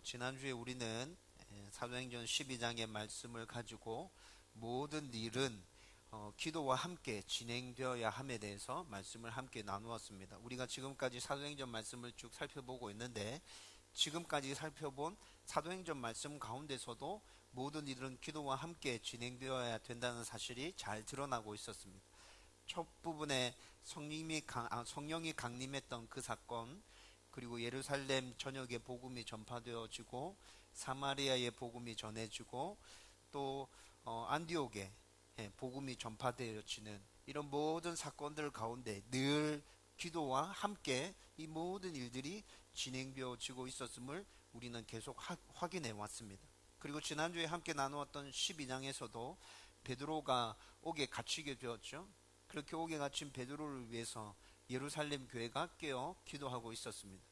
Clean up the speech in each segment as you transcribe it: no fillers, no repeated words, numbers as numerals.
지난주에 우리는 사도행전 12장의 말씀을 가지고 모든 일은 기도와 함께 진행되어야 함에 대해서 말씀을 함께 나누었습니다. 우리가 지금까지 사도행전 말씀을 쭉 살펴보고 있는데, 지금까지 살펴본 사도행전 말씀 가운데서도 모든 일은 기도와 함께 진행되어야 된다는 사실이 잘 드러나고 있었습니다. 첫 부분에 성령이 강림했던 그 사건, 그리고 예루살렘 전역에 복음이 전파되어지고 사마리아에 복음이 전해지고 또 안디옥에 복음이 전파되어지는 이런 모든 사건들 가운데 늘 기도와 함께 이 모든 일들이 진행되어지고 있었음을 우리는 계속 확인해 왔습니다. 그리고 지난주에 함께 나누었던 12장에서도 베드로가 옥에 갇히게 되었죠. 그렇게 옥에 갇힌 베드로를 위해서 예루살렘 교회가 깨어 기도하고 있었습니다.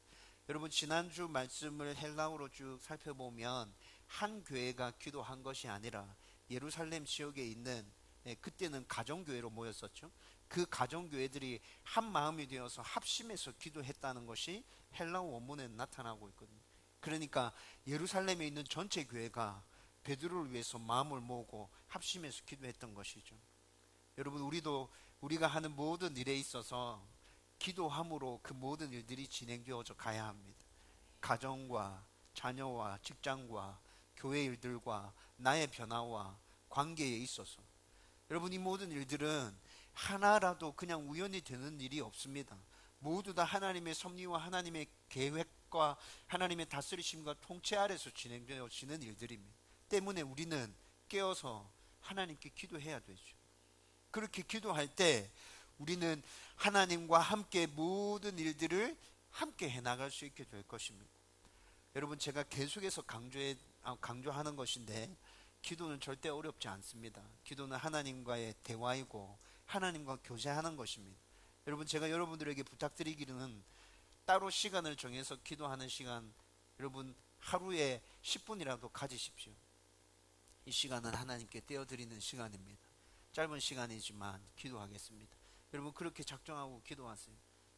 여러분, 지난주 말씀을 헬라어로 쭉 살펴보면 한 교회가 기도한 것이 아니라 예루살렘 지역에 있는, 그때는 가정교회로 모였었죠. 그 가정교회들이 한 마음이 되어서 합심해서 기도했다는 것이 헬라어 원문에 나타나고 있거든요. 그러니까 예루살렘에 있는 전체 교회가 베드로를 위해서 마음을 모으고 합심해서 기도했던 것이죠. 여러분, 우리가 하는 모든 일에 있어서 기도함으로 그 모든 일들이 진행되어져 가야 합니다. 가정과 자녀와 직장과 교회 일들과 나의 변화와 관계에 있어서 여러분, 이 모든 일들은 하나라도 그냥 우연히 되는 일이 없습니다. 모두 다 하나님의 섭리와 하나님의 계획과 하나님의 다스리심과 통치 아래서 진행되어지는 일들입니다. 때문에 우리는 깨어서 하나님께 기도해야 되죠. 그렇게 기도할 때 우리는 하나님과 함께 모든 일들을 함께 해나갈 수 있게 될 것입니다. 여러분, 제가 계속해서 강조하는 것인데, 기도는 절대 어렵지 않습니다. 기도는 하나님과의 대화이고 하나님과 교제하는 것입니다. 여러분, 제가 여러분들에게 부탁드리기는 따로 시간을 정해서 기도하는 시간, 여러분 하루에 10분이라도 가지십시오. 이 시간은 하나님께 떼어드리는 시간입니다. 짧은 시간이지만 기도하겠습니다. 여러분, 그렇게 작정하고 기도하세요.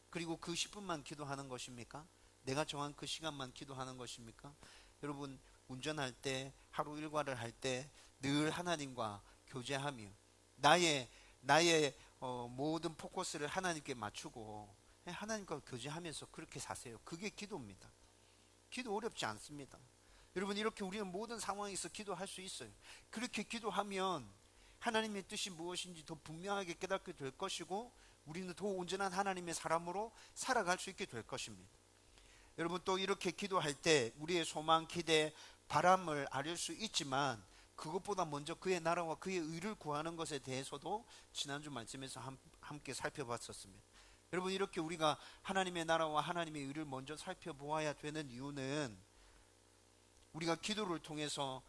그리고 그 10분만 기도하는 것입니까? 내가 정한 그 시간만 기도하는 것입니까? 여러분, 운전할 때, 하루 일과를 할 때 늘 하나님과 교제하며 나의 모든 포커스를 하나님께 맞추고 하나님과 교제하면서 그렇게 사세요. 그게 기도입니다. 기도 어렵지 않습니다. 여러분, 이렇게 우리는 모든 상황에서 기도할 수 있어요. 그렇게 기도하면 하나님의 뜻이 무엇인지 더 분명하게 깨닫게 될 것이고, 우리는 더 온전한 하나님의 사람으로 살아갈 수 있게 될 것입니다. 여러분, 또 이렇게 기도할 때 우리의 소망, 기대, 바람을 아릴 수 있지만 그것보다 먼저 그의 나라와 그의 의를 구하는 것에 대해서도 지난주 말씀에서 함께 살펴봤었습니다. 여러분, 이렇게 우리가 하나님의 나라와 하나님의 의를 먼저 살펴보아야 되는 이유는 우리가 기도를 통해서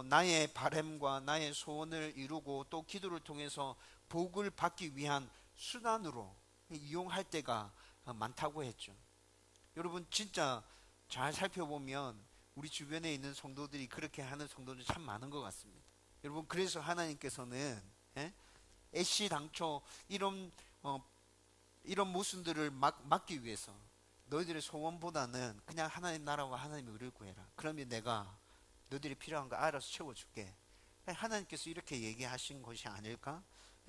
나의 바람과 나의 소원을 이루고 또 기도를 통해서 복을 받기 위한 수단으로 이용할 때가 많다고 했죠. 여러분, 진짜 잘 살펴보면 우리 주변에 있는 성도들이 그렇게 하는 성도들이 참 많은 것 같습니다. 여러분, 그래서 하나님께서는 애시당초 이런 모순들을 막기 위해서 너희들의 소원보다는 그냥 하나님 나라와 하나님의 의를 구해라. 그러면 내가 너희들이 필요한 거 알아서 채워줄게. 하나님께서 이렇게 얘기하신 것이 아닐까?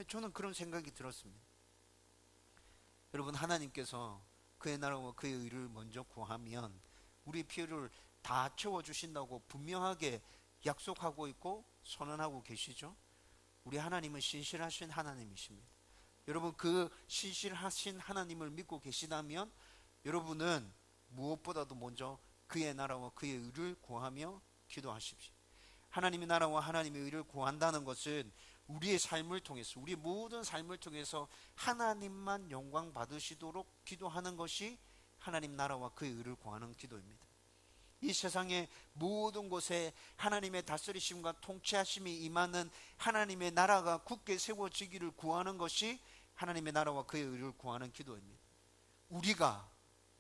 저는 그런 생각이 들었습니다. 여러분, 하나님께서 그의 나라와 그의 의를 먼저 구하면 우리의 필요를 다 채워주신다고 분명하게 약속하고 있고 선언하고 계시죠. 우리 하나님은 신실하신 하나님이십니다. 여러분, 그 신실하신 하나님을 믿고 계시다면 여러분은 무엇보다도 먼저 그의 나라와 그의 의를 구하며 기도하십시오. 하나님의 나라와 하나님의 의를 구한다는 것은 우리의 삶을 통해서, 우리의 모든 삶을 통해서 하나님만 영광 받으시도록 기도하는 것이 하나님 나라와 그의 의를 구하는 기도입니다. 이 세상의 모든 곳에 하나님의 다스리심과 통치하심이 임하는 하나님의 나라가 굳게 세워지기를 구하는 것이 하나님의 나라와 그의 의를 구하는 기도입니다.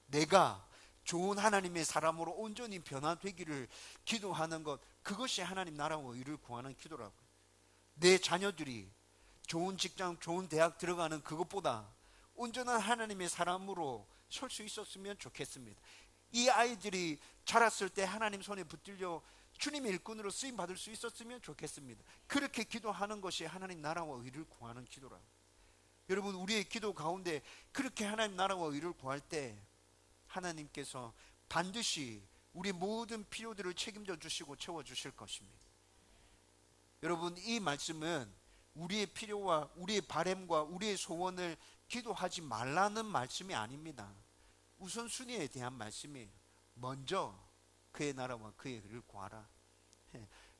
내가 좋은 하나님의 사람으로 온전히 변화되기를 기도하는 것, 그것이 하나님 나라와 의를 구하는 기도라고요. 내 자녀들이 좋은 직장, 좋은 대학 들어가는 그것보다 온전한 하나님의 사람으로 설 수 있었으면 좋겠습니다. 이 아이들이 자랐을 때 하나님 손에 붙들려 주님의 일꾼으로 쓰임 받을 수 있었으면 좋겠습니다. 그렇게 기도하는 것이 하나님 나라와 의를 구하는 기도라. 여러분, 우리의 기도 가운데 그렇게 하나님 나라와 의를 구할 때 하나님께서 반드시 우리 모든 필요들을 책임져 주시고 채워 주실 것입니다. 여러분, 이 말씀은 우리의 필요와 우리의 바램과 우리의 소원을 기도하지 말라는 말씀이 아닙니다. 우선순위에 대한 말씀이에요. 먼저 그의 나라와 그의 의를 구하라.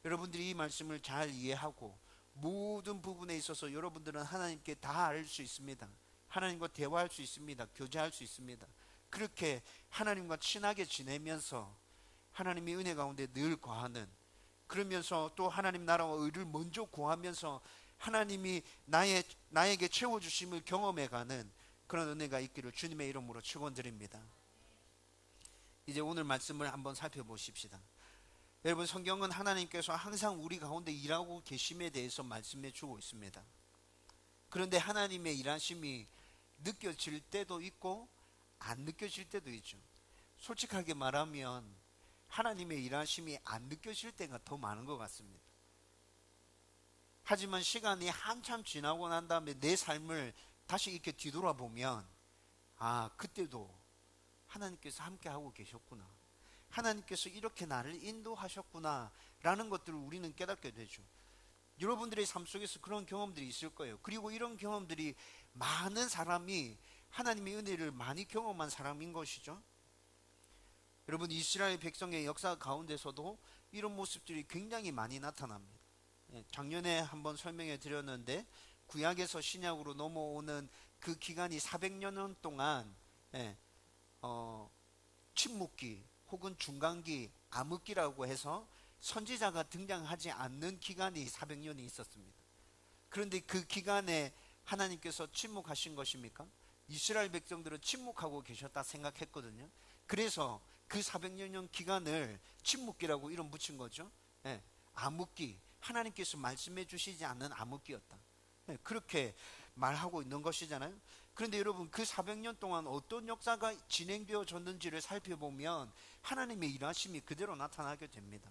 여러분들이 이 말씀을 잘 이해하고 모든 부분에 있어서 여러분들은 하나님께 다 알 수 있습니다. 하나님과 대화할 수 있습니다. 교제할 수 있습니다. 그렇게 하나님과 친하게 지내면서 하나님의 은혜 가운데 늘 거하는, 그러면서 또 하나님 나라와 의를 먼저 구하면서 하나님이 나에게 채워주심을 경험해가는 그런 은혜가 있기를 주님의 이름으로 축원드립니다. 이제 오늘 말씀을 한번 살펴보십시다. 여러분, 성경은 하나님께서 항상 우리 가운데 일하고 계심에 대해서 말씀해 주고 있습니다. 그런데 하나님의 일하심이 느껴질 때도 있고 안 느껴질 때도 있죠. 솔직하게 말하면 하나님의 일하심이 안 느껴질 때가 더 많은 것 같습니다. 하지만 시간이 한참 지나고 난 다음에 내 삶을 다시 이렇게 뒤돌아보면, 아, 그때도 하나님께서 함께 하고 계셨구나, 하나님께서 이렇게 나를 인도하셨구나 라는 것들을 우리는 깨닫게 되죠. 여러분들의 삶 속에서 그런 경험들이 있을 거예요. 그리고 이런 경험들이 많은 사람이 하나님의 은혜를 많이 경험한 사람인 것이죠. 여러분, 이스라엘 백성의 역사 가운데서도 이런 모습들이 굉장히 많이 나타납니다. 작년에 한번 설명해 드렸는데, 구약에서 신약으로 넘어오는 그 기간이 400년 동안 침묵기 혹은 중간기, 암흑기라고 해서 선지자가 등장하지 않는 기간이 400년이 있었습니다. 그런데 그 기간에 하나님께서 침묵하신 것입니까? 이스라엘 백성들은 침묵하고 계셨다 생각했거든요. 그래서 그 400년 기간을 침묵기라고 이름 붙인 거죠. 암흑기, 하나님께서 말씀해 주시지 않는 암흑기였다. 그렇게 말하고 있는 것이잖아요. 그런데 여러분, 그 400년 동안 어떤 역사가 진행되어졌는지를 살펴보면 하나님의 일하심이 그대로 나타나게 됩니다.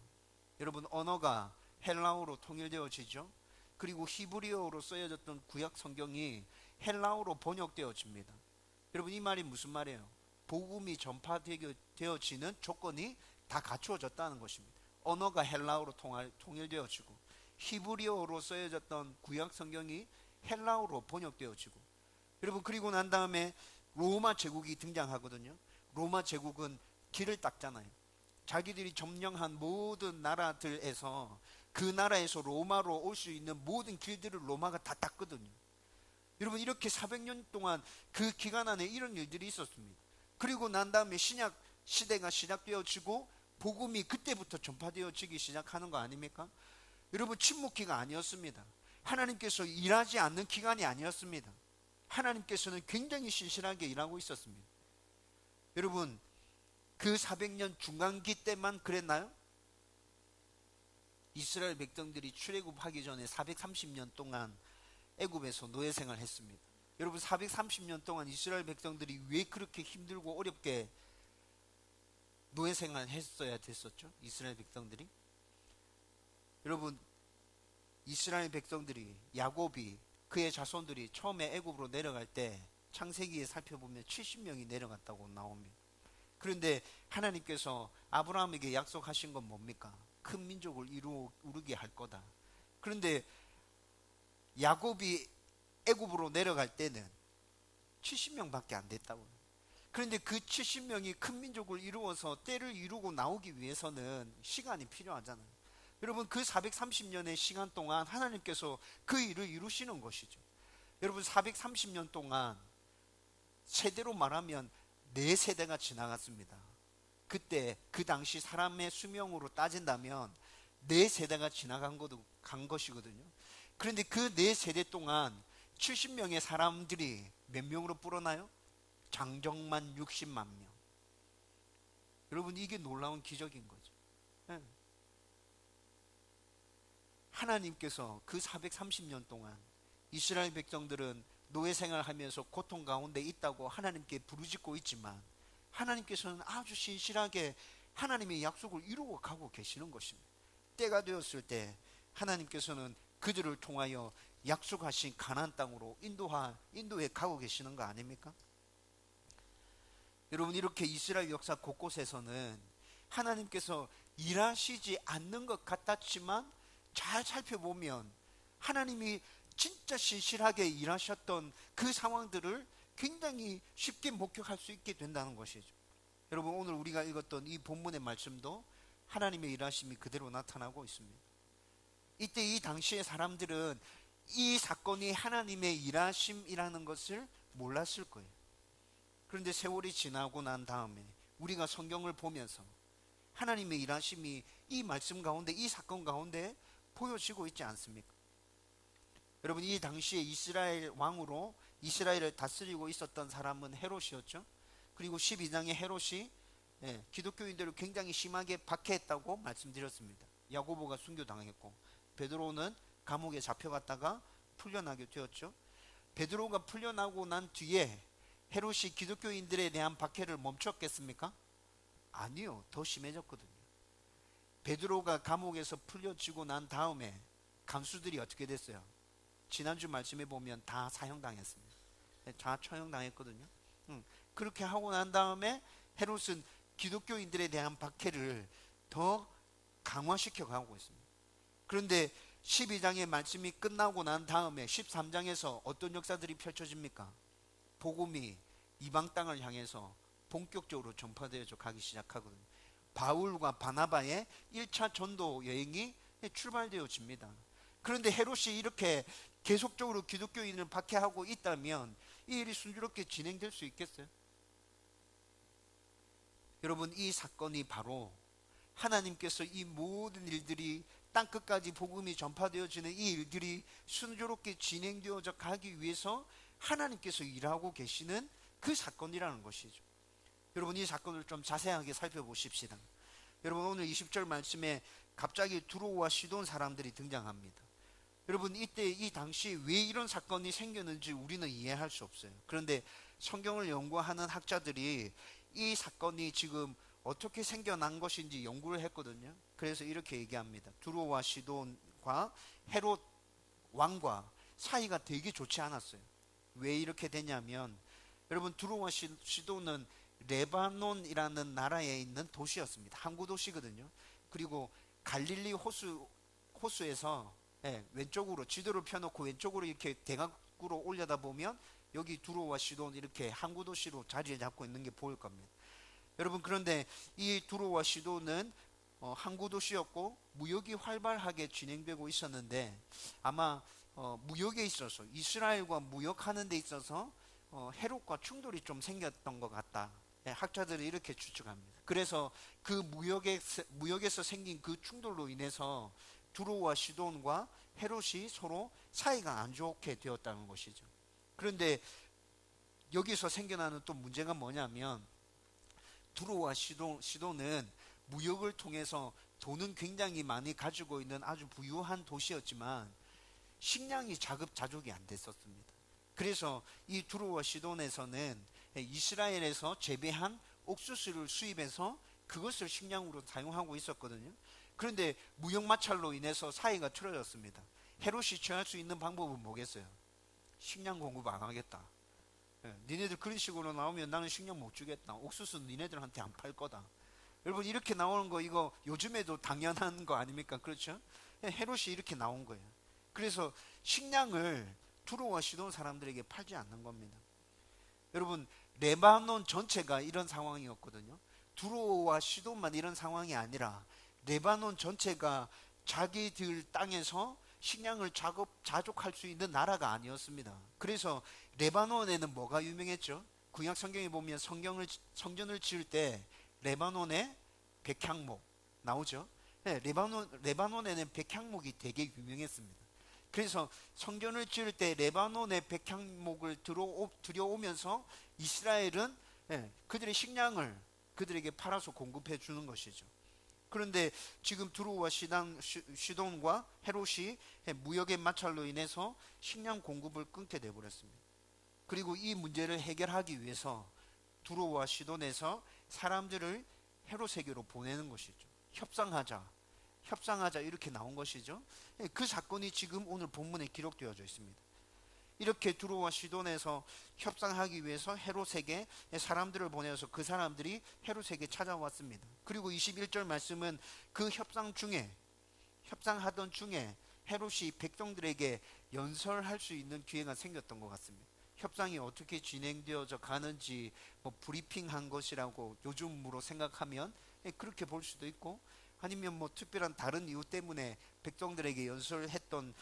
여러분, 언어가 헬라어로 통일되어지죠. 그리고 히브리어로 쓰여졌던 구약 성경이 헬라어로 번역되어집니다. 여러분, 이 말이 무슨 말이에요? 복음이 전파되어지는 조건이 다 갖추어졌다는 것입니다. 언어가 헬라어로 통일되어지고 히브리어로 쓰여졌던 구약 성경이 헬라어로 번역되어지고, 여러분, 그리고 난 다음에 로마 제국이 등장하거든요. 로마 제국은 길을 닦잖아요. 자기들이 점령한 모든 나라들에서 그 나라에서 로마로 올 수 있는 모든 길들을 로마가 다 닦거든요. 여러분, 이렇게 400년 동안 그 기간 안에 이런 일들이 있었습니다. 그리고 난 다음에 신약 시대가 시작되어지고 복음이 그때부터 전파되어지기 시작하는 거 아닙니까? 여러분, 침묵기가 아니었습니다. 하나님께서 일하지 않는 기간이 아니었습니다. 하나님께서는 굉장히 신실하게 일하고 있었습니다. 여러분, 그 400년 중간기 때만 그랬나요? 이스라엘 백성들이 출애굽하기 전에 430년 동안 애굽에서 노예 생활을 했습니다. 여러분, 430년 동안 이스라엘 백성들이 왜 그렇게 힘들고 어렵게 노예 생활을 했어야 됐었죠? 이스라엘 백성들이. 여러분, 이스라엘 백성들이, 야곱이, 그의 자손들이 처음에 애굽으로 내려갈 때 창세기에 살펴보면 70명이 내려갔다고 나옵니다. 그런데 하나님께서 아브라함에게 약속하신 건 뭡니까? 큰 민족을 이루게 할 거다. 그런데 야곱이 애굽으로 내려갈 때는 70명밖에 안 됐다고. 그런데 그 70명이 큰 민족을 이루어서 때를 이루고 나오기 위해서는 시간이 필요하잖아요. 여러분, 그 430년의 시간 동안 하나님께서 그 일을 이루시는 것이죠. 여러분, 430년 동안 세대로 말하면 4세대가 지나갔습니다. 그때 그 당시 사람의 수명으로 따진다면 4세대가 간 것이거든요. 그런데 그 4세대 동안 70명의 사람들이 몇 명으로 불어나요? 장정만 60만 명. 여러분, 이게 놀라운 기적인 거죠. 하나님께서 그 430년 동안 이스라엘 백성들은 노예 생활하면서 고통 가운데 있다고 하나님께 부르짖고 있지만 하나님께서는 아주 신실하게 하나님의 약속을 이루어 가고 계시는 것입니다. 때가 되었을 때 하나님께서는 그들을 통하여 약속하신 가나안 땅으로 인도해 가고 계시는 거 아닙니까? 여러분, 이렇게 이스라엘 역사 곳곳에서는 하나님께서 일하시지 않는 것 같았지만 잘 살펴보면 하나님이 진짜 신실하게 일하셨던 그 상황들을 굉장히 쉽게 목격할 수 있게 된다는 것이죠. 여러분, 오늘 우리가 읽었던 이 본문의 말씀도 하나님의 일하심이 그대로 나타나고 있습니다. 이때 이 당시의 사람들은 이 사건이 하나님의 일하심이라는 것을 몰랐을 거예요. 그런데 세월이 지나고 난 다음에 우리가 성경을 보면서 하나님의 일하심이 이 말씀 가운데, 이 사건 가운데 보여지고 있지 않습니까? 여러분, 이 당시에 이스라엘 왕으로 이스라엘을 다스리고 있었던 사람은 헤롯이었죠. 그리고 12장의 헤롯이 기독교인들을 굉장히 심하게 박해했다고 말씀드렸습니다. 야고보가 순교당했고 베드로는 감옥에 잡혀갔다가 풀려나게 되었죠. 베드로가 풀려나고 난 뒤에 헤롯이 기독교인들에 대한 박해를 멈췄겠습니까? 아니요, 더 심해졌거든요. 베드로가 감옥에서 풀려지고 난 다음에 간수들이 어떻게 됐어요? 지난주 말씀에 보면 다 사형당했습니다. 다 처형당했거든요. 그렇게 하고 난 다음에 헤롯은 기독교인들에 대한 박해를 더 강화시켜 가고 있습니다. 그런데 12장의 말씀이 끝나고 난 다음에 13장에서 어떤 역사들이 펼쳐집니까? 복음이 이방 땅을 향해서 본격적으로 전파되어져 가기 시작하거든요. 바울과 바나바의 1차 전도 여행이 출발되어집니다. 그런데 헤롯이 이렇게 계속적으로 기독교인을 박해하고 있다면 이 일이 순조롭게 진행될 수 있겠어요? 여러분, 이 사건이 바로 하나님께서 이 모든 일들이 땅끝까지 복음이 전파되어지는 이 일들이 순조롭게 진행되어져 가기 위해서 하나님께서 일하고 계시는 그 사건이라는 것이죠. 여러분, 이 사건을 좀 자세하게 살펴보십시다. 여러분, 오늘 20절 말씀에 갑자기 두로와 시돈 사람들이 등장합니다. 여러분, 이때 이 당시 왜 이런 사건이 생겼는지 우리는 이해할 수 없어요. 그런데 성경을 연구하는 학자들이 이 사건이 지금 어떻게 생겨난 것인지 연구를 했거든요. 그래서 이렇게 얘기합니다. 두로와 시돈과 헤롯 왕과 사이가 되게 좋지 않았어요. 왜 이렇게 되냐면, 여러분, 두로와 시돈은 레바논이라는 나라에 있는 도시였습니다. 항구 도시거든요. 그리고 갈릴리 호수에서 왼쪽으로 지도를 펴놓고 왼쪽으로 이렇게 대각으로 올려다보면 여기 두로와 시돈 이렇게 항구 도시로 자리를 잡고 있는 게 보일 겁니다. 여러분, 그런데 이 두로와 시돈은 항구 도시였고 무역이 활발하게 진행되고 있었는데 아마 무역에 있어서 이스라엘과 무역하는 데 있어서 헤롯과 충돌이 좀 생겼던 것 같다. 학자들이 이렇게 추측합니다. 그래서 그 무역에서 생긴 그 충돌로 인해서 두로와 시돈과 헤롯이 서로 사이가 안 좋게 되었다는 것이죠. 그런데 여기서 생겨나는 또 문제가 뭐냐면, 두로와 시돈은 무역을 통해서 돈은 굉장히 많이 가지고 있는 아주 부유한 도시였지만 식량이 자급자족이 안 됐었습니다. 그래서 이 두로와 시돈에서는 이스라엘에서 재배한 옥수수를 수입해서 그것을 식량으로 사용하고 있었거든요. 그런데 무역 마찰로 인해서 사이가 틀어졌습니다. 헤롯이 취할 수 있는 방법은 뭐겠어요? 식량 공급 안 하겠다. 니네들 그런 식으로 나오면 나는 식량 못 주겠다. 옥수수는 니네들한테 안 팔 거다. 여러분, 이렇게 나오는 거 이거 요즘에도 당연한 거 아닙니까? 그렇죠? 헤롯이 이렇게 나온 거예요. 그래서 식량을 두로와 시돈 사람들에게 팔지 않는 겁니다. 여러분, 레바논 전체가 이런 상황이었거든요. 두로와 시돈만 이런 상황이 아니라 레바논 전체가 자기들 땅에서 식량을 자족할 수 있는 나라가 아니었습니다. 그래서 레바논에는 뭐가 유명했죠? 구약 성경에 보면 성전을 지을 때 레바논의 백향목 나오죠. 네, 레바논에는 백향목이 되게 유명했습니다. 그래서 성전을 지을 때 레바논의 백향목을 들여오면서 이스라엘은 그들의 식량을 그들에게 팔아서 공급해 주는 것이죠. 그런데 지금 두로와 시돈과 헤롯이 무역의 마찰로 인해서 식량 공급을 끊게 되어버렸습니다. 그리고 이 문제를 해결하기 위해서 두로와 시돈에서 사람들을 헤롯에게로 보내는 것이죠. 협상하자 이렇게 나온 것이죠. 그 사건이 지금 오늘 본문에 기록되어져 있습니다. 이렇게 두로와 시돈에서 협상하기 위해서 헤롯에게 사람들을 보내서 그 사람들이 헤롯에게 찾아왔습니다. 그리고 21절 말씀은 그 협상하던 중에 헤롯이 백성들에게 연설할 수 있는 기회가 생겼던 것 같습니다. 협상이 어떻게 진행되어져 가는지 브리핑한 것이라고 요즘으로 생각하면 그렇게 볼 수도 있고, 아니면 특별한 다른 이유 때문에 백성들에게 연설했던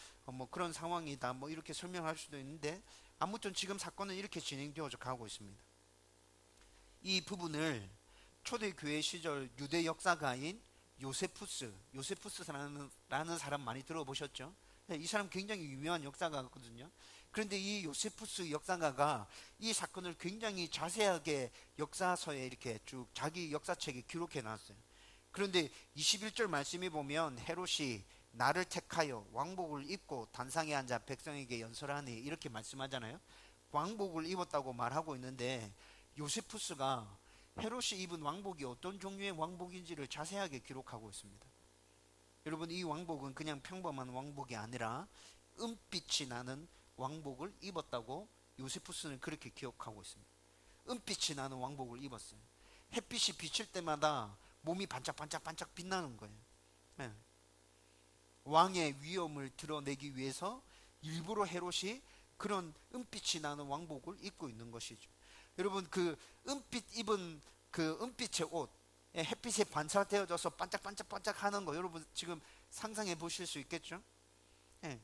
그런 상황이다 이렇게 설명할 수도 있는데, 아무튼 지금 사건은 이렇게 진행되어져 가고 있습니다. 이 부분을 초대교회 시절 유대 역사가인 요세푸스라는 사람 많이 들어보셨죠? 이 사람 굉장히 유명한 역사가거든요. 그런데 이 요세푸스 역사가가 이 사건을 굉장히 자세하게 역사서에 이렇게 쭉 자기 역사책에 기록해 놨어요. 그런데 21절 말씀에 보면 헤롯이 나를 택하여 왕복을 입고 단상에 앉아 백성에게 연설하니 이렇게 말씀하잖아요. 왕복을 입었다고 말하고 있는데 요세푸스가 헤롯이 입은 왕복이 어떤 종류의 왕복인지를 자세하게 기록하고 있습니다. 여러분, 이 왕복은 그냥 평범한 왕복이 아니라 은빛이 나는 왕복을 입었다고 요세푸스는 그렇게 기억하고 있습니다. 은빛이 나는 왕복을 입었어요. 햇빛이 비칠 때마다 몸이 반짝반짝 빛나는 거예요. 네. 왕의 위엄을 드러내기 위해서 일부러 헤롯이 그런 은빛이 나는 왕복을 입고 있는 것이죠. 여러분, 그 은빛 입은 그 은빛의 옷, 햇빛에 반사되어져서 반짝반짝 하는 거 여러분 지금 상상해 보실 수 있겠죠? 네.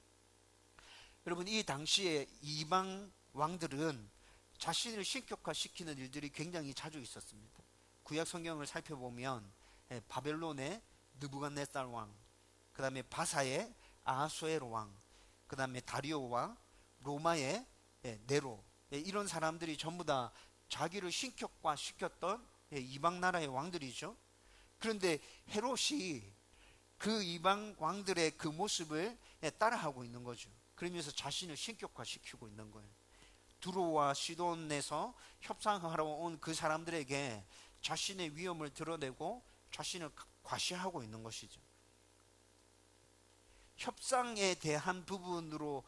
여러분, 이 당시에 이방 왕들은 자신을 신격화시키는 일들이 굉장히 자주 있었습니다. 구약 성경을 살펴보면 바벨론의 느부갓네살 왕, 그 다음에 바사의 아하수에로 왕, 그 다음에 다리오와 로마의 네로, 이런 사람들이 전부 다 자기를 신격화시켰던 이방 나라의 왕들이죠. 그런데 헤롯이 그 이방 왕들의 그 모습을 따라하고 있는 거죠. 그러면서 자신을 신격화시키고 있는 거예요. 두로와 시돈에서 협상하러 온 그 사람들에게 자신의 위엄을 드러내고 자신을 과시하고 있는 것이죠. 협상에 대한 부분으로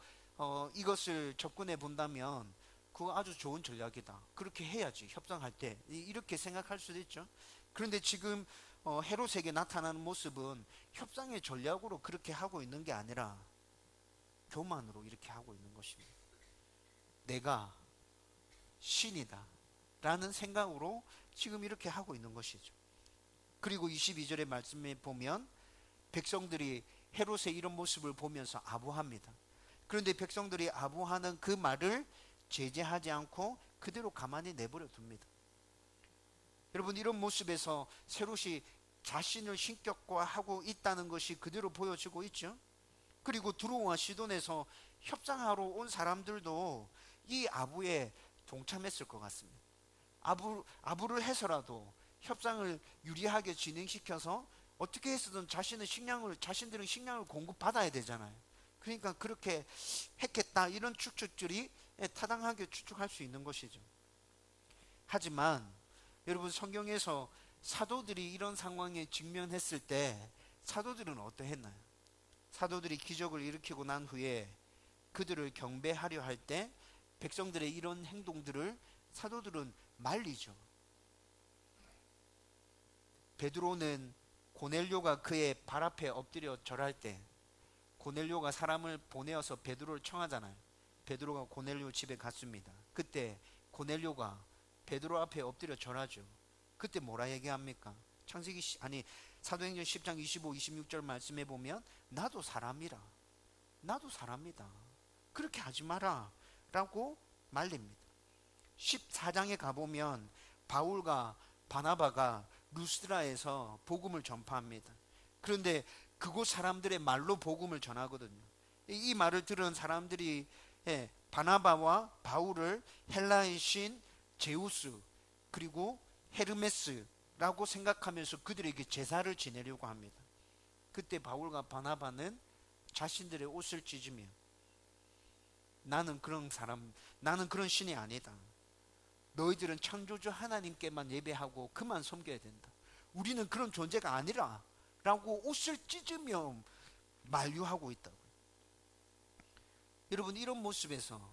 이것을 접근해 본다면 그거 아주 좋은 전략이다. 그렇게 해야지 협상할 때 이렇게 생각할 수도 있죠. 그런데 지금 헤롯에게 나타나는 모습은 협상의 전략으로 그렇게 하고 있는 게 아니라 교만으로 이렇게 하고 있는 것입니다. 내가 신이다 라는 생각으로 지금 이렇게 하고 있는 것이죠. 그리고 22절의 말씀에 보면 백성들이 헤롯의 이런 모습을 보면서 아부합니다. 그런데 백성들이 아부하는 그 말을 제재하지 않고 그대로 가만히 내버려 둡니다. 여러분, 이런 모습에서 헤롯이 자신을 신격화하고 있다는 것이 그대로 보여지고 있죠. 그리고 두로와 시돈에서 협상하러 온 사람들도 이 아부에 동참했을 것 같습니다. 아부를 해서라도 협상을 유리하게 진행시켜서 어떻게 해서든 자신들은 식량을 공급받아야 되잖아요. 그러니까 그렇게 했겠다, 이런 추측들이 타당하게 추측할 수 있는 것이죠. 하지만 여러분, 성경에서 사도들이 이런 상황에 직면했을 때 사도들은 어떠했나요? 사도들이 기적을 일으키고 난 후에 그들을 경배하려 할 때 백성들의 이런 행동들을 사도들은 말리죠. 베드로는 고넬료가 그의 발 앞에 엎드려 절할 때 고넬료가 사람을 보내어서 베드로를 청하잖아요. 베드로가 고넬료 집에 갔습니다. 그때 고넬료가 베드로 앞에 엎드려 절하죠. 그때 뭐라 얘기합니까? 사도행전 10장 25, 26절 말씀해 보면 나도 사람이다. 그렇게 하지 마라 라고 말립니다. 14장에 가보면 바울과 바나바가 루스드라에서 복음을 전파합니다. 그런데 그곳 사람들의 말로 복음을 전하거든요. 이 말을 들은 사람들이 바나바와 바울을 헬라의 신 제우스 그리고 헤르메스라고 생각하면서 그들에게 제사를 지내려고 합니다. 그때 바울과 바나바는 자신들의 옷을 찢으며 나는 그런 신이 아니다. 너희들은 창조주 하나님께만 예배하고 그만 섬겨야 된다. 우리는 그런 존재가 아니라 라고 옷을 찢으며 만류하고 있다고요. 여러분, 이런 모습에서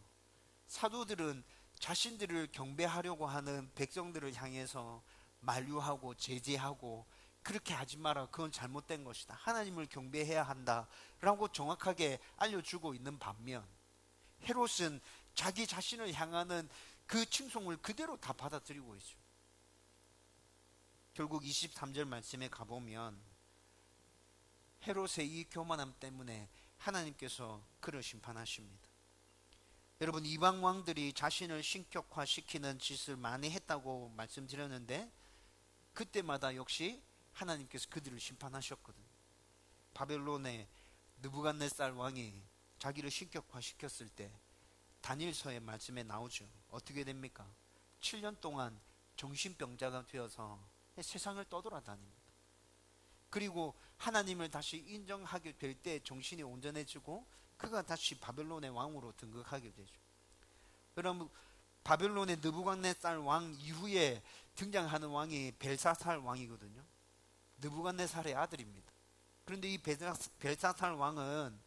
사도들은 자신들을 경배하려고 하는 백성들을 향해서 만류하고 제지하고 그렇게 하지 마라, 그건 잘못된 것이다, 하나님을 경배해야 한다 라고 정확하게 알려주고 있는 반면, 헤롯은 자기 자신을 향하는 그 칭송을 그대로 다 받아들이고 있죠. 결국 23절 말씀에 가보면 헤롯의 이 교만함 때문에 하나님께서 그를 심판하십니다. 여러분, 이방 왕들이 자신을 신격화시키는 짓을 많이 했다고 말씀드렸는데, 그때마다 역시 하나님께서 그들을 심판하셨거든요. 바벨론의 느부갓네살 왕이 자기를 신격화시켰을 때 다니엘서의 말씀에 나오죠. 어떻게 됩니까? 7년 동안 정신병자가 되어서 세상을 떠돌아다닙니다. 그리고 하나님을 다시 인정하게 될 때 정신이 온전해지고 그가 다시 바벨론의 왕으로 등극하게 되죠. 그럼 바벨론의 느부갓네살 왕 이후에 등장하는 왕이 벨사살 왕이거든요. 느부갓네살의 아들입니다. 그런데 이 벨사살 왕은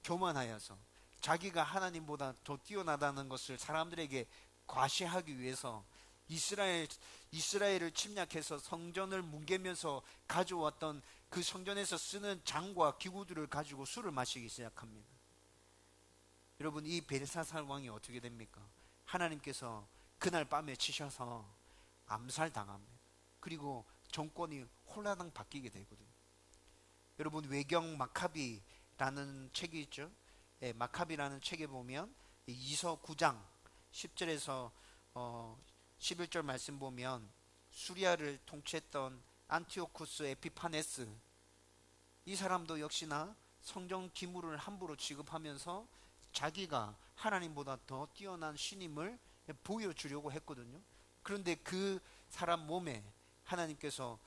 교만하여서 자기가 하나님보다 더 뛰어나다는 것을 사람들에게 과시하기 위해서 이스라엘을 침략해서 성전을 뭉개면서 가져왔던 그 성전에서 쓰는 장과 기구들을 가지고 술을 마시기 시작합니다. 여러분, 이 벨사살 왕이 어떻게 됩니까? 하나님께서 그날 밤에 치셔서 암살당합니다. 그리고 정권이 홀라당 바뀌게 되거든요. 여러분, 외경 마카비라는 책이 있죠. 예, 마카비라는 책에 보면 이서 9장 10절에서 11절 말씀 보면 수리아를 통치했던 안티오쿠스 에피파네스, 이 사람도 역시나 성전 기물을 함부로 취급하면서 자기가 하나님보다 더 뛰어난 신임을 보여주려고 했거든요. 그런데 그 사람 몸에 하나님께서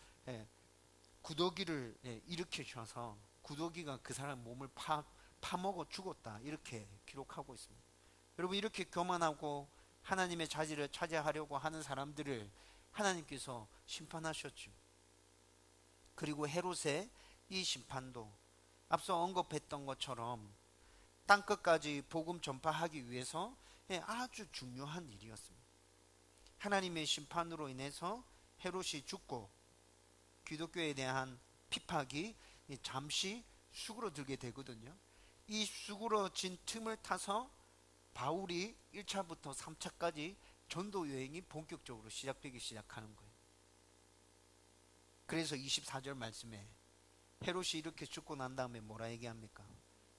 구더기를 일으키셔서 구더기가 그 사람 몸을 파먹어 죽었다, 이렇게 기록하고 있습니다. 여러분, 이렇게 교만하고 하나님의 자리를 차지하려고 하는 사람들을 하나님께서 심판하셨죠. 그리고 헤롯의 이 심판도 앞서 언급했던 것처럼 땅끝까지 복음 전파하기 위해서 아주 중요한 일이었습니다. 하나님의 심판으로 인해서 헤롯이 죽고 기독교에 대한 핍박이 잠시 수그러들게 되거든요. 이 수그러진 틈을 타서 바울이 1차부터 3차까지 전도 여행이 본격적으로 시작되기 시작하는 거예요. 그래서 24절 말씀에 헤롯이 이렇게 죽고 난 다음에 뭐라 얘기합니까?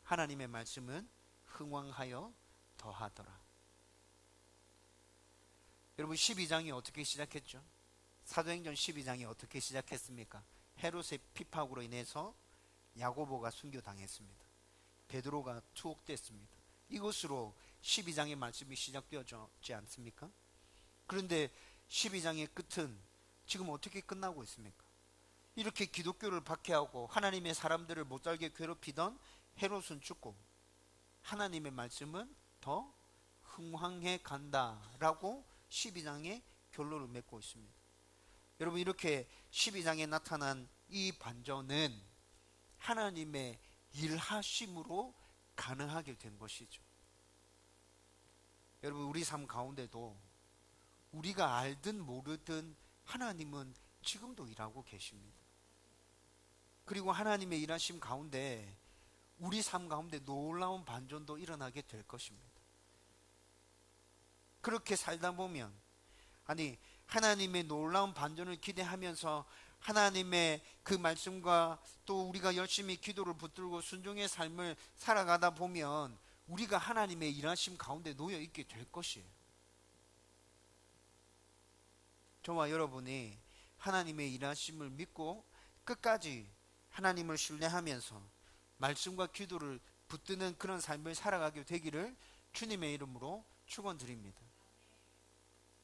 하나님의 말씀은 흥왕하여 더하더라. 여러분, 12장이 어떻게 시작했죠? 사도행전 12장이 어떻게 시작했습니까? 헤롯의 핍박으로 인해서 야고보가 순교당했습니다. 베드로가 투옥됐습니다. 이것으로 12장의 말씀이 시작되었지 않습니까? 그런데 12장의 끝은 지금 어떻게 끝나고 있습니까? 이렇게 기독교를 박해하고 하나님의 사람들을 못살게 괴롭히던 헤롯은 죽고 하나님의 말씀은 더 흥황해 간다라고 12장의 결론을 맺고 있습니다. 여러분, 이렇게 12장에 나타난 이 반전은 하나님의 일하심으로 가능하게 된 것이죠. 여러분, 우리 삶 가운데도 우리가 알든 모르든 하나님은 지금도 일하고 계십니다. 그리고 하나님의 일하심 가운데 우리 삶 가운데 놀라운 반전도 일어나게 될 것입니다. 그렇게 살다 보면, 하나님의 놀라운 반전을 기대하면서 하나님의 그 말씀과 또 우리가 열심히 기도를 붙들고 순종의 삶을 살아가다 보면 우리가 하나님의 일하심 가운데 놓여 있게 될 것이에요. 저와 여러분이 하나님의 일하심을 믿고 끝까지 하나님을 신뢰하면서 말씀과 기도를 붙드는 그런 삶을 살아가게 되기를 주님의 이름으로 축원드립니다.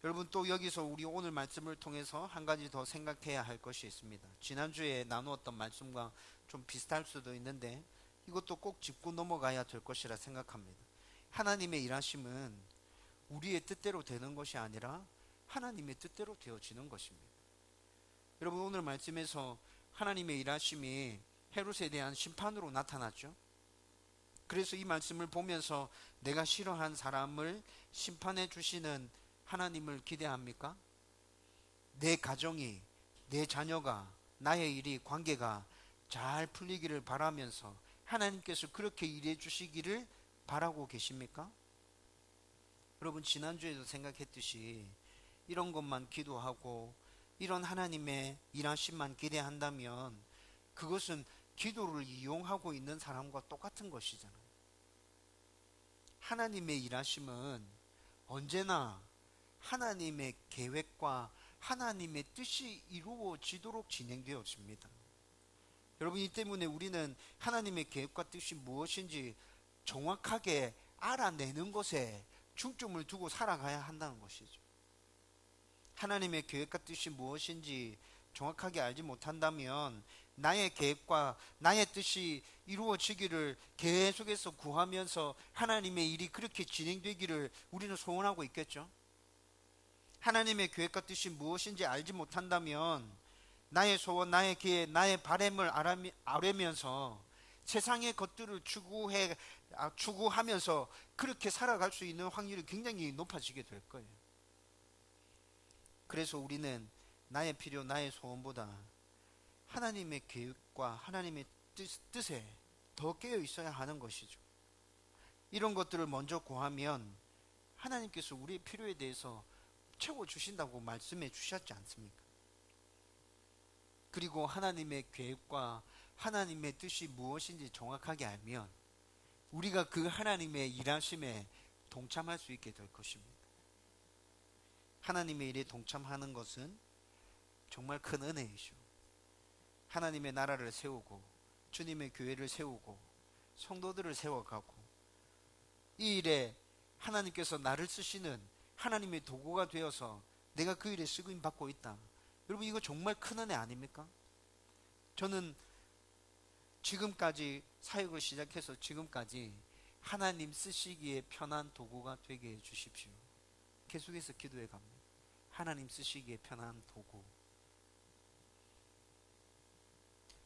여러분, 또 여기서 우리 오늘 말씀을 통해서 한 가지 더 생각해야 할 것이 있습니다. 지난주에 나누었던 말씀과 좀 비슷할 수도 있는데 이것도 꼭 짚고 넘어가야 될 것이라 생각합니다. 하나님의 일하심은 우리의 뜻대로 되는 것이 아니라 하나님의 뜻대로 되어지는 것입니다. 여러분, 오늘 말씀에서 하나님의 일하심이 헤롯에 대한 심판으로 나타났죠. 그래서 이 말씀을 보면서 내가 싫어한 사람을 심판해 주시는 하나님을 기대합니까? 내 가정이, 내 자녀가, 나의 일이, 관계가 잘 풀리기를 바라면서 하나님께서 그렇게 일해 주시기를 바라고 계십니까? 여러분, 지난주에도 생각했듯이 이런 것만 기도하고 이런 하나님의 일하심만 기대한다면 그것은 기도를 이용하고 있는 사람과 똑같은 것이잖아요. 하나님의 일하심은 언제나 하나님의 계획과 하나님의 뜻이 이루어지도록 진행되어집니다. 여러분, 이 때문에 우리는 하나님의 계획과 뜻이 무엇인지 정확하게 알아내는 것에 중점을 두고 살아가야 한다는 것이죠. 하나님의 계획과 뜻이 무엇인지 정확하게 알지 못한다면 나의 계획과 나의 뜻이 이루어지기를 계속해서 구하면서 하나님의 일이 그렇게 진행되기를 우리는 소원하고 있겠죠. 하나님의 계획과 뜻이 무엇인지 알지 못한다면 나의 소원, 나의 기회, 나의 바람을 아뢰면서 세상의 것들을 추구하면서 그렇게 살아갈 수 있는 확률이 굉장히 높아지게 될 거예요. 그래서 우리는 나의 필요, 나의 소원보다 하나님의 계획과 하나님의 뜻에 더 깨어 있어야 하는 것이죠. 이런 것들을 먼저 구하면 하나님께서 우리의 필요에 대해서 채워주신다고 말씀해 주셨지 않습니까? 그리고 하나님의 계획과 하나님의 뜻이 무엇인지 정확하게 알면 우리가 그 하나님의 일하심에 동참할 수 있게 될 것입니다. 하나님의 일에 동참하는 것은 정말 큰 은혜이죠. 하나님의 나라를 세우고 주님의 교회를 세우고 성도들을 세워가고 이 일에 하나님께서 나를 쓰시는 하나님의 도구가 되어서 내가 그 일에 쓰임 받고 있다. 여러분, 이거 정말 큰 은혜 아닙니까? 저는 지금까지 사역을 시작해서 지금까지 하나님 쓰시기에 편한 도구가 되게 해주십시오. 계속해서 기도해 갑니다. 하나님 쓰시기에 편한 도구.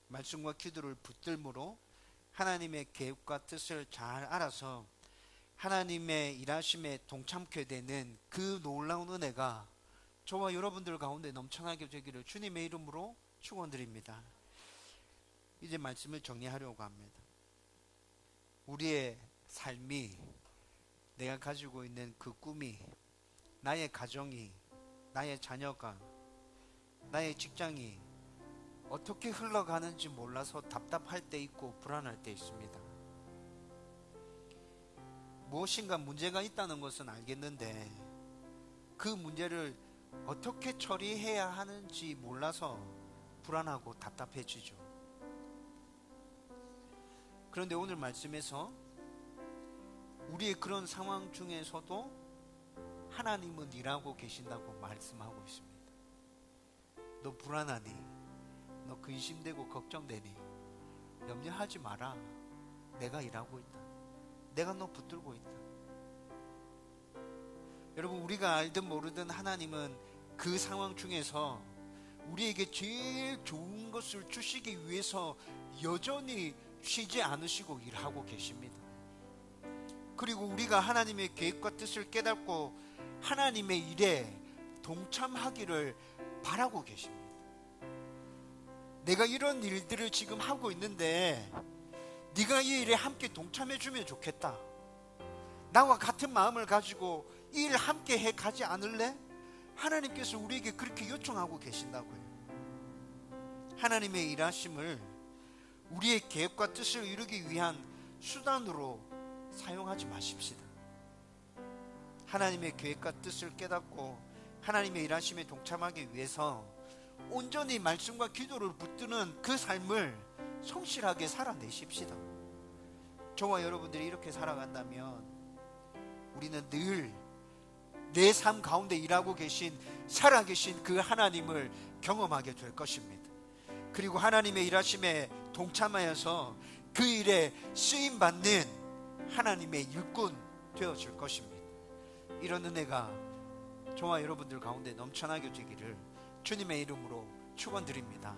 말씀과 기도를 붙들므로 하나님의 계획과 뜻을 잘 알아서 하나님의 일하심에 동참케 되는 그 놀라운 은혜가 저와 여러분들 가운데 넘쳐나게 되기를 주님의 이름으로 축원드립니다. 이제 말씀을 정리하려고 합니다. 우리의 삶이, 내가 가지고 있는 그 꿈이, 나의 가정이, 나의 자녀가, 나의 직장이 어떻게 흘러가는지 몰라서 답답할 때 있고 불안할 때 있습니다. 무엇인가 문제가 있다는 것은 알겠는데 그 문제를 어떻게 처리해야 하는지 몰라서 불안하고 답답해지죠. 그런데 오늘 말씀에서 우리의 그런 상황 중에서도 하나님은 일하고 계신다고 말씀하고 있습니다. 너 불안하니? 너 근심되고 걱정되니? 염려하지 마라. 내가 일하고 있다. 내가 너 붙들고 있다. 여러분, 우리가 알든 모르든 하나님은 그 상황 중에서 우리에게 제일 좋은 것을 주시기 위해서 여전히 쉬지 않으시고 일하고 계십니다. 그리고 우리가 하나님의 계획과 뜻을 깨닫고 하나님의 일에 동참하기를 바라고 계십니다. 내가 이런 일들을 지금 하고 있는데 네가 이 일에 함께 동참해주면 좋겠다. 나와 같은 마음을 가지고 이 일 함께 해 가지 않을래? 하나님께서 우리에게 그렇게 요청하고 계신다고요. 하나님의 일하심을 우리의 계획과 뜻을 이루기 위한 수단으로 사용하지 마십시다. 하나님의 계획과 뜻을 깨닫고 하나님의 일하심에 동참하기 위해서 온전히 말씀과 기도를 붙드는 그 삶을 성실하게 살아내십시다. 저와 여러분들이 이렇게 살아간다면 우리는 늘 내 삶 가운데 일하고 계신, 살아계신 그 하나님을 경험하게 될 것입니다. 그리고 하나님의 일하심에 동참하여서 그 일에 쓰임받는 하나님의 일꾼 되어질 것입니다. 이런 은혜가 저와 여러분들 가운데 넘쳐나게 되기를 주님의 이름으로 축원드립니다.